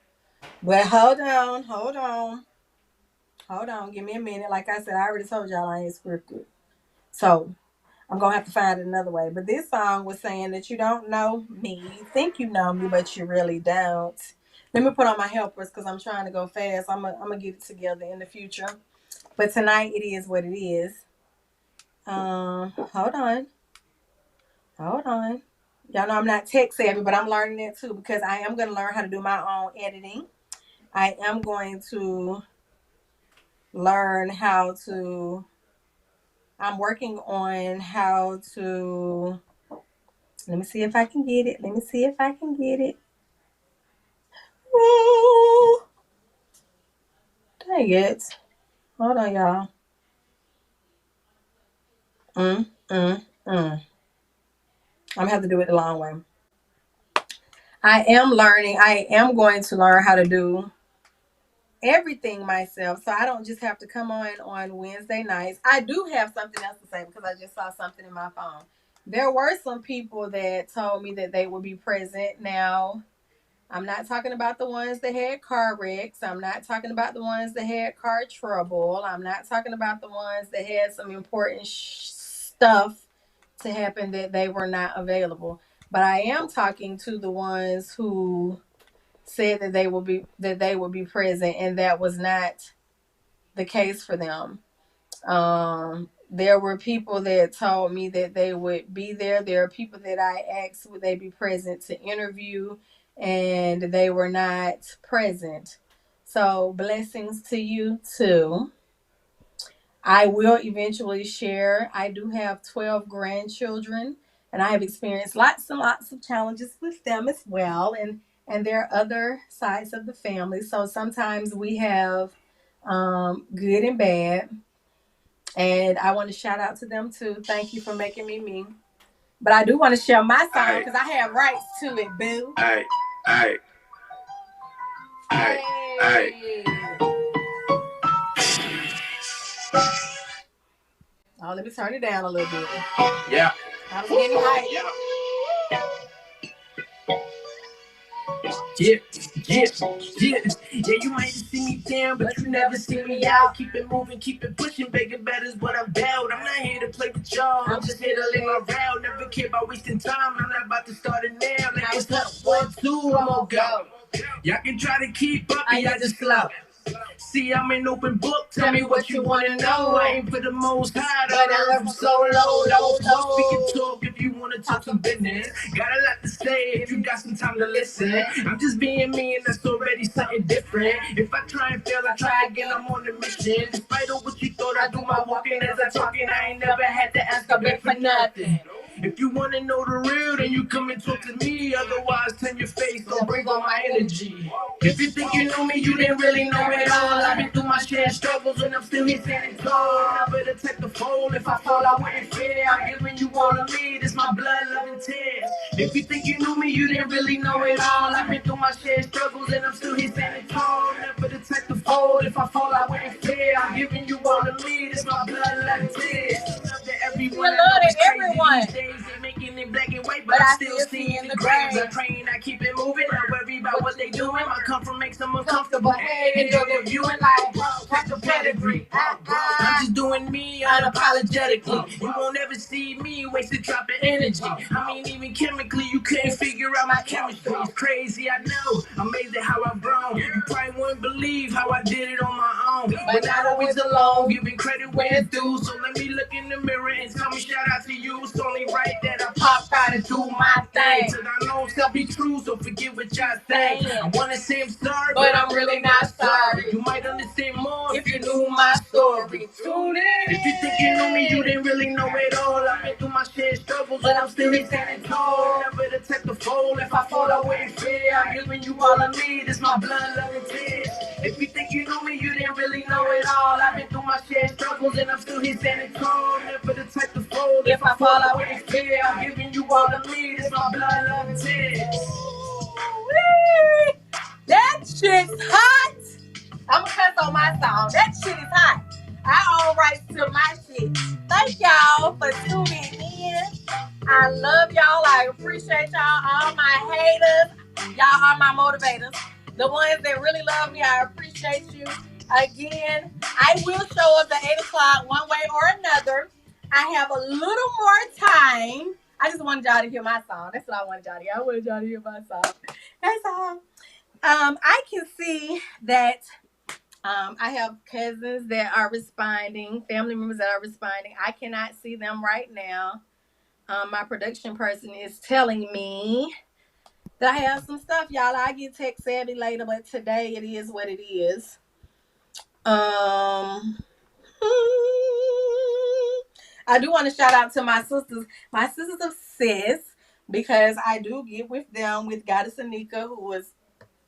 But hold on. Give me a minute. Like I said, I already told y'all I ain't scripted. So I'm going to have to find it another way. But this song was saying that you don't know me. You think you know me, but you really don't. Let me put on my helpers because I'm trying to go fast. I'm going to get it together in the future. But tonight it is what it is. Hold on. Y'all know I'm not tech savvy, but I'm learning it too because I am going to learn how to do my own editing. I am going to learn how to, I'm working on how to, let me see if I can get it. Ooh, dang it. Hold on, y'all. I'm going to have to do it the long way. I am going to learn how to do everything myself, so I don't just have to come on Wednesday nights. I do have something else to say because I just saw something in my phone. There were some people that told me that they would be present. Now, I'm not talking about the ones that had car wrecks. I'm not talking about the ones that had car trouble. I'm not talking about the ones that had some important stuff to happen that they were not available. But I am talking to the ones who said that they will be present, and that was not the case for them. There were people that told me that they would be there. There are people that I asked would they be present to interview, and they were not present. So blessings to you too. I will eventually share. I do have 12 grandchildren, and I have experienced lots and lots of challenges with them as well. And there are other sides of the family. So sometimes we have good and bad. And I want to shout out to them too. Thank you for making me me. But I do want to share my song because I have rights to it, boo. Hey. Oh, let me turn it down a little bit. Yeah. I was getting hyped. Yeah, you might see me down, but you never see me out. Keep it moving, keep it pushing, bigger, better is what I'm about. I'm not here to play with y'all, I'm just here to lay my route. Never care about wasting time, I'm not about to start it now. Like it's up, 1, 2, I'm on go. Y'all can try to keep up, and y'all just slow. See, I'm an open book, tell me what you wanna know. I ain't for the most high, but I love you so low. Don't talk, we can talk if you wanna talk some business. Got a lot to say if you got some time to listen. I'm just being me and that's already something different. If I try and fail, I try again, I'm on a mission. Despite of what you thought, I do my walking as I talking. I ain't never had to ask a beg for nothing. If you wanna know the real, then you come and talk to me. Otherwise, turn your face, don't bring on my energy. If you think you know me, you didn't really know it all. I've been through my share of struggles and I'm still here standing tall. I better take the fall. If I fall, I wouldn't fear. I'm giving you all of me. This my blood, love, and tears. If you think you knew me, you didn't really know it all. I've been through my share of struggles and I'm still here standing tall. Never to take the fall. If I fall, I wouldn't fear. I'm giving you all of me. This my blood, love, and tears. Love to everyone. Love to everyone. These days they making it black and white, but I still see in the graves. I'm praying, I keep it moving. I worry about what they doing. My comfort makes them uncomfortable. Hey, enjoy the viewing like bro, check the pedigree. I'm just doing me unapologetically. You won't ever see me wasted dropping energy. I mean, even chemically, you couldn't figure out my chemistry. It's crazy, I know. Amazed at how I've grown. You probably wouldn't believe how I did it on my own. But not always alone, giving credit where it's due. So let me look in the mirror and tell me shout out to you. It's only right that I hop, try to do my thing. Till I know self be true, so forget what y'all say. I wanna say I'm sorry, but I'm really not sorry. You might understand more if you knew my story. Tune in. If you think you knew me, you didn't really know it all. I've been through my shit struggles, but I'm still standing tall. Never to take the fold. If I fall, I wouldn't fear. I'm giving you all I need. It's my blood, love, and tears. If you think you knew me, you didn't really know it all. I've been through my shit struggles, and I'm still here standing tall. Never to take the fold. If I fall, I wouldn't fear. I'm giving you all I need. It's my blood, love, and tears. That shit's hot. I'm gonna cuss on my song. That shit is hot. I own rights to my shit. Thank y'all for tuning in. I love y'all. I appreciate y'all. All my haters, y'all are my motivators. The ones that really love me, I appreciate you. Again, I will show up at 8 o'clock one way or another. I have a little more time. I just wanted y'all to hear my song. That's what I wanted y'all to hear. I wanted y'all to hear my song. That's all. I can see that I have cousins that are responding, family members that are responding. I cannot see them right now. My production person is telling me that I have some stuff, y'all. I get tech savvy later, but today it is what it is. I do want to shout out to my sisters of sis, because I do get with them with Goddess Anika, who was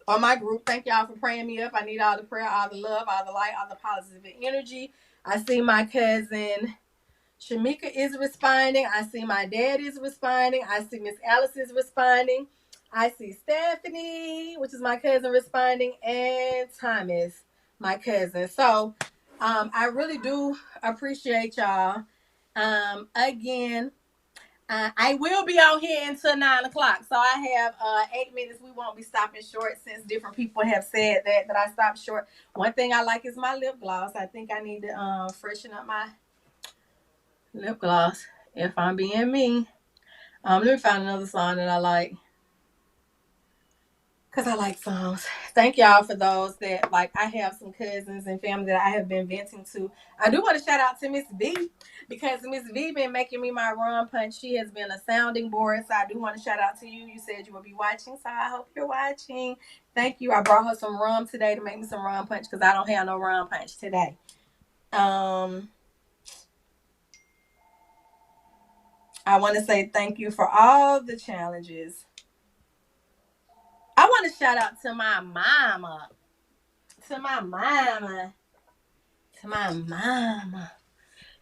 on my group. Thank y'all for praying me up. I need all the prayer, all the love, all the light, all the positive energy. I see my cousin Shamika is responding. I see my dad is responding. I see Miss Alice is responding. I see Stephanie, which is my cousin, responding, and Thomas, my cousin. So I really do appreciate y'all. Again, I will be out here until 9 o'clock. So I have 8 minutes. We won't be stopping short, since different people have said that I stopped short. One thing I like is my lip gloss. I think I need to freshen up my lip gloss, if I'm being me. Let me find another song that I like, because I like songs. Thank y'all for those that, like, I have some cousins and family that I have been venting to. I do want to shout out to Miss V, because Miss V been making me my rum punch. She has been a sounding board, so I do want to shout out to you. You said you will be watching, so I hope you're watching. Thank you. I brought her some rum today to make me some rum punch, because I don't have no rum punch today. I want to say thank you for all the challenges. I want to shout out to my mama.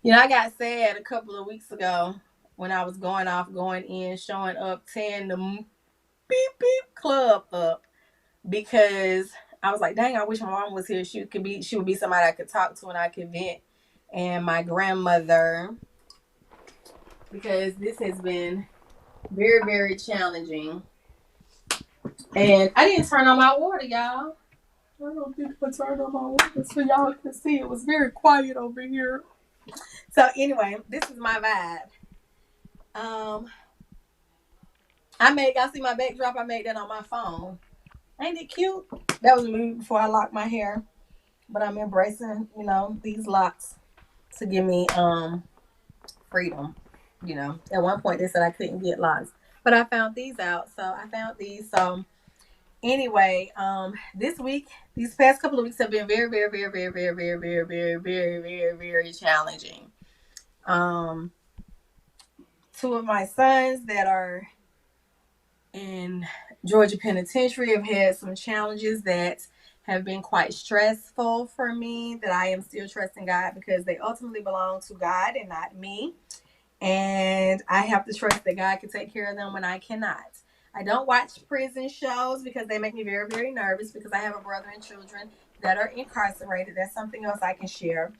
You know, I got sad a couple of weeks ago when I was going in, showing up, tearing the beep beep club up, because I was like, dang, I wish my mom was here. She would be somebody I could talk to and I could vent. And my grandmother, because this has been very, very challenging. And I didn't turn on my water, y'all. I don't think I turned on my water so y'all can see. It was very quiet over here. So anyway, this is my vibe. Y'all see my backdrop? I made that on my phone. Ain't it cute? That was me before I locked my hair. But I'm embracing, these locks to give me freedom. At one point they said I couldn't get locks, but I found these out. So I found these. So anyway, these past couple of weeks have been very, very, very, very, very, very, very, very, very, very, very challenging. Two of my sons that are in Georgia Penitentiary have had some challenges that have been quite stressful for me, that I am still trusting God, because they ultimately belong to God and not me. And I have to trust that God can take care of them when I cannot. I don't watch prison shows because they make me very, very nervous, because I have a brother and children that are incarcerated. That's something else I can share.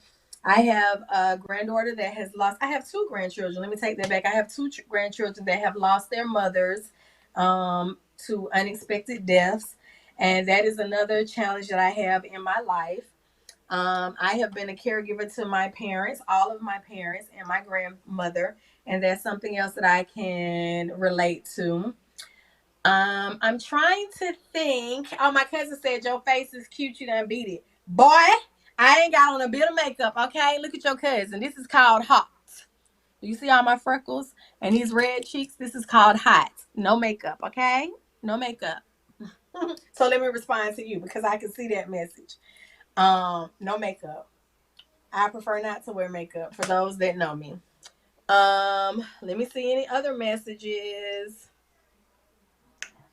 I have a granddaughter that has lost. I have two grandchildren. Let me take that back. I have two grandchildren that have lost their mothers to unexpected deaths. And that is another challenge that I have in my life. I have been a caregiver to my parents, all of my parents, and my grandmother. And that's something else that I can relate to. I'm trying to think. Oh, my cousin said your face is cute. You done beat it. Boy, I ain't got on a bit of makeup, okay? Look at your cousin. This is called hot. Do you see all my freckles and these red cheeks? This is called hot. No makeup, okay? No makeup. So let me respond to you because I can see that message. No makeup. I prefer not to wear makeup for those that know me. Let me see any other messages.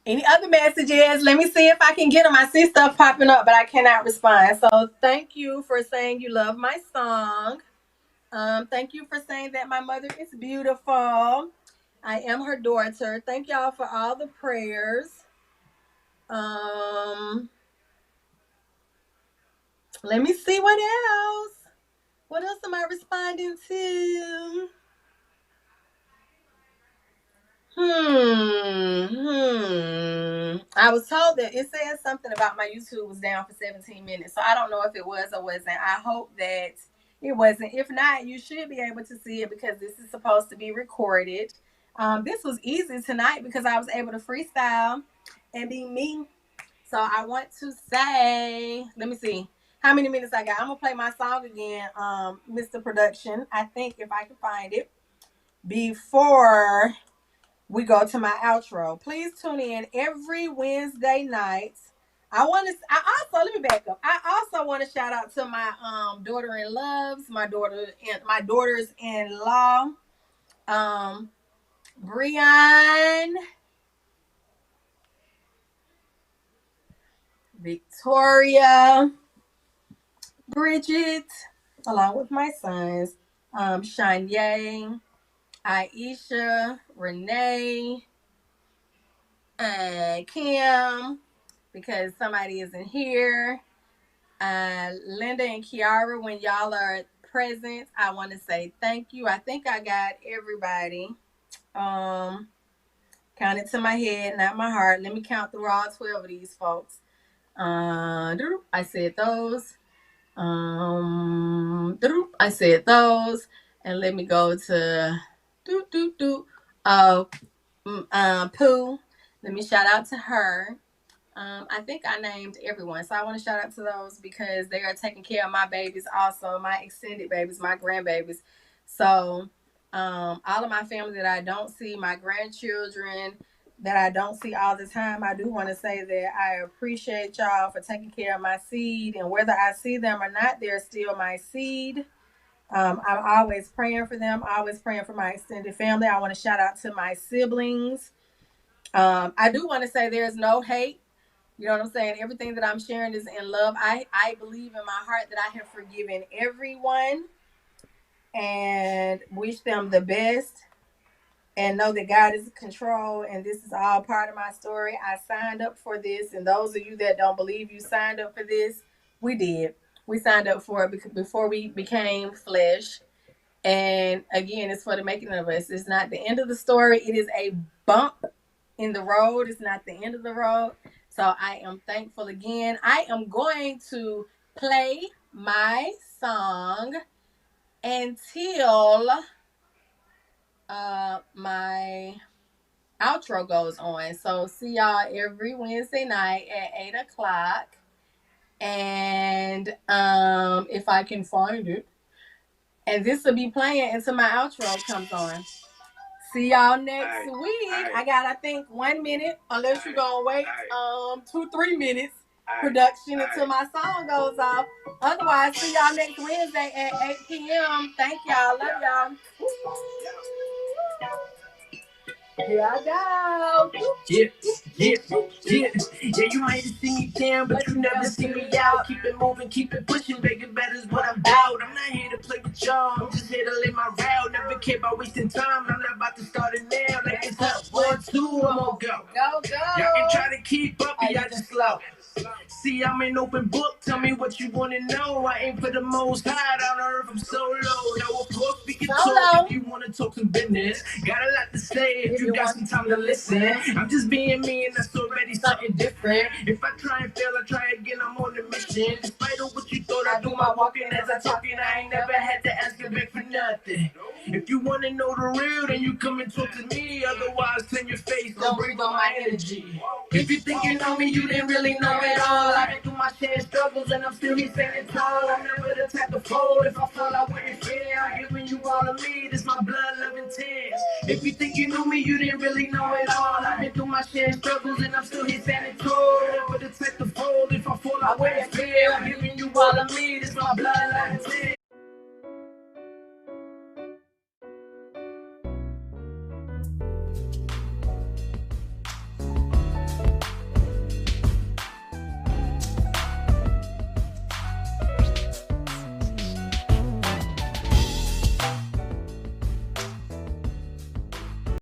Any other messages? Let me see if I can get them. I see stuff popping up, but I cannot respond. So thank you for saying you love my song. Thank you for saying that my mother is beautiful. I am her daughter. Thank y'all for all the prayers. Let me see what else. What else am I responding to? I was told that it said something about my YouTube was down for 17 minutes. So I don't know if it was or wasn't. I hope that it wasn't. If not, you should be able to see it because this is supposed to be recorded. This was easy tonight because I was able to freestyle and be me. So I want to say, let me see how many minutes I got. I'm gonna play my song again, Mr. Production. I think if I can find it before we go to my outro. Please tune in every Wednesday night. I also let me back up. I also want to shout out to my daughter-in-laws, my daughters-in-law, Brian, Victoria, Bridget, along with my sons, Shanye, Aisha, Renee, Kim, because somebody isn't here. Linda and Kiara, when y'all are present, I want to say thank you. I think I got everybody. Count it to my head, not my heart. Let me count through all 12 of these folks. I said those. I said those. And let me go to Pooh. Let me shout out to her. I think I named everyone. So I want to shout out to those because they are taking care of my babies also, my extended babies, my grandbabies. So all of my family that I don't see, my grandchildren that I don't see all the time, I do want to say that I appreciate y'all for taking care of my seed. And whether I see them or not, they're still my seed. I'm always praying for them, always praying for my extended family. I want to shout out to my siblings. I do want to say there's no hate. You know what I'm saying? Everything that I'm sharing is in love. I believe in my heart that I have forgiven everyone and wish them the best and know that God is in control and this is all part of my story. I signed up for this, and those of you that don't believe you signed up for this, we did. We signed up for it because before we became flesh. And again, it's for the making of us. It's not the end of the story. It is a bump in the road. It's not the end of the road. So I am thankful again. I am going to play my song until my outro goes on. So see y'all every Wednesday night at 8 o'clock. And if I can find it. And this will be playing until my outro comes on. See y'all next week. I got, I think, 1 minute, unless you're going to wait 2-3 minutes production until my song goes off. Otherwise, see y'all next Wednesday at 8 p.m. Thank y'all. Love y'all. Here I go. Yeah, you might have seen me down, but you never see me out. Keep it moving, keep it pushing, bigger, better is what I'm about. I'm not here to play with y'all, I'm just here to lay my route. Never care about wasting time, I'm not about to start it now. Like it's up, 1, 2, I'm on go. Y'all can try to keep up, but y'all just slow. See, I'm an open book, tell me what you wanna know. I ain't for the most high, down on earth, I'm so low. Now of course we can talk if you wanna talk some business. Got a lot to say if you got some time to listen. I'm just being me and that's already something different. If I try and fail, I try again, I'm on a mission. Despite of what you thought, I do my walking as I talking. I ain't never had to ask you back for nothing. If you wanna know the real, then you come and talk to me. Otherwise, turn your face, don't breathe on my energy. If you think you know me, you didn't really know it all. I've been through my share of struggles and I'm still here standing tall. I'm never the type to fold. If I fall, I wouldn't fear. I'm giving you all of me. This my blood, love, and tears. If you think you knew me, you didn't really know it all. I've been through my share of struggles and I'm still here standing tall. Never the type to fold. If I fall, I wouldn't fear. I'm giving you all of me. This my blood, love, and tears.